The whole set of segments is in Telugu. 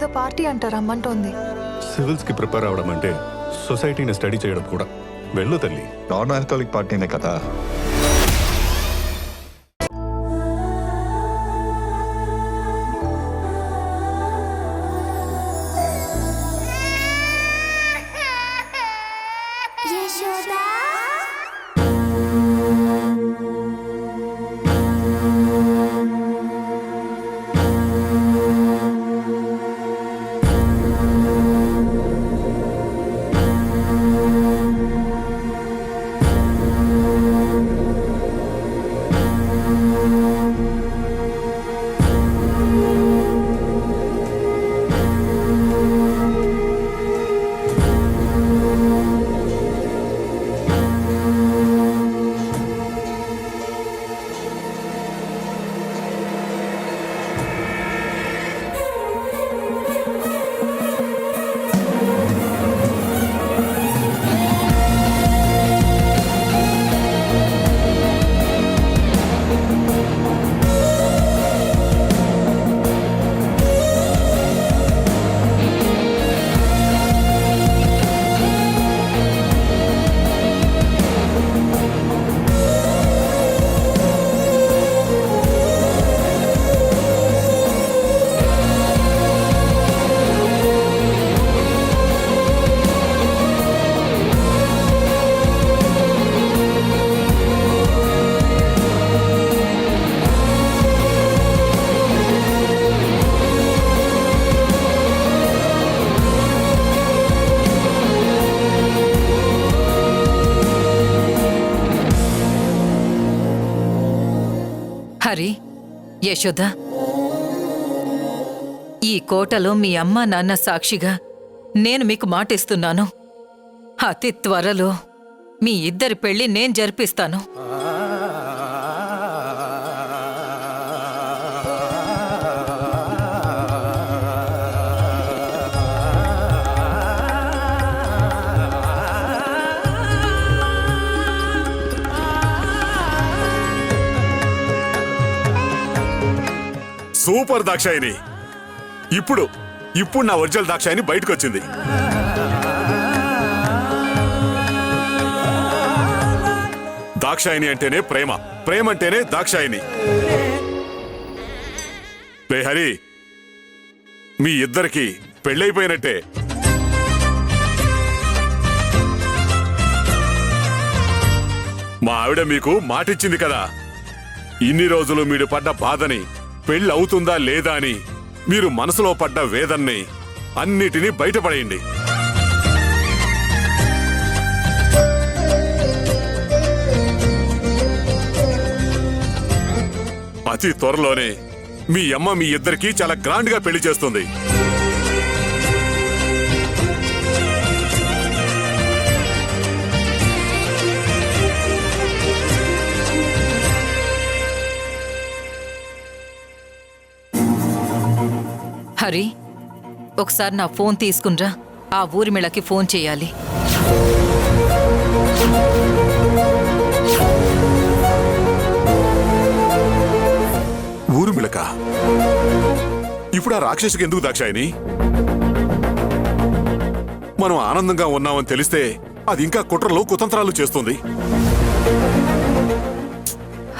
ఏదో పార్టీ అంట రమ్మంటోంది. సివిల్స్ కి ప్రిపేర్ అవడం అంటే సొసైటీని స్టడీ చేయడం కూడా. వెళ్ళు తల్లి. నాన్ ఆల్కహాలిక్ పార్టీనే కదా. హరి, యశోద, ఈ కోటలో మీ అమ్మా నాన్న సాక్షిగా నేను మీకు మాటిస్తున్నాను. అతి త్వరలో మీ ఇద్దరి పెళ్లి నేను జరిపిస్తాను. సూపర్ దాక్షాయిని. ఇప్పుడు నా ఒరిజినల్ దాక్షాయిని బయటకు వచ్చింది. దాక్షాయిని అంటేనే ప్రేమ, ప్రేమ అంటేనే దాక్షాయిని. రే హరి, మీ ఇద్దరికి పెళ్ళైపోయినట్టే. మా ఆవిడ మీకు మాటిచ్చింది కదా, ఇన్ని రోజులు మీరు పడ్డ బాధని, పెళ్ళి అవుతుందా లేదా అని మీరు మనసులో పడ్డ వేదన్ని అన్నిటినీ బయటపడేయండి. అతి త్వరలోనే మీ అమ్మ మీ ఇద్దరికీ చాలా గ్రాండ్ గా పెళ్లి చేస్తుంది. హరి, ఒకసారి నా ఫోన్ తీసుకునిరా. ఆ ఊరిమిళకి ఫోన్ చేయాలి. ఊరిమిళక? ఇప్పుడు ఆ రాక్షసికి ఎందుకు దాక్షాయిని? మనం ఆనందంగా ఉన్నామని తెలిస్తే అది ఇంకా కుట్రలు కుతంత్రాలు చేస్తుంది.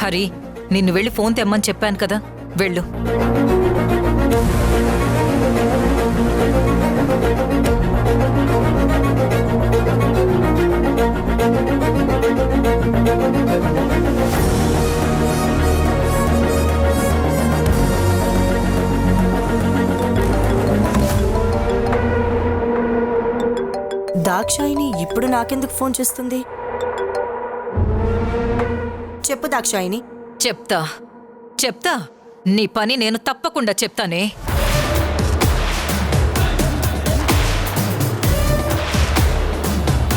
హరి, నిన్ను వెళ్ళి ఫోన్ తెమ్మని చెప్పాను కదా, వెళ్ళు. దాక్షాయిని ఇప్పుడు నాకెందుకు ఫోన్ చేస్తుంది? చెప్పు దాక్షాయిని. చెప్తా నీ పని నేను తప్పకుండా చెప్తానే.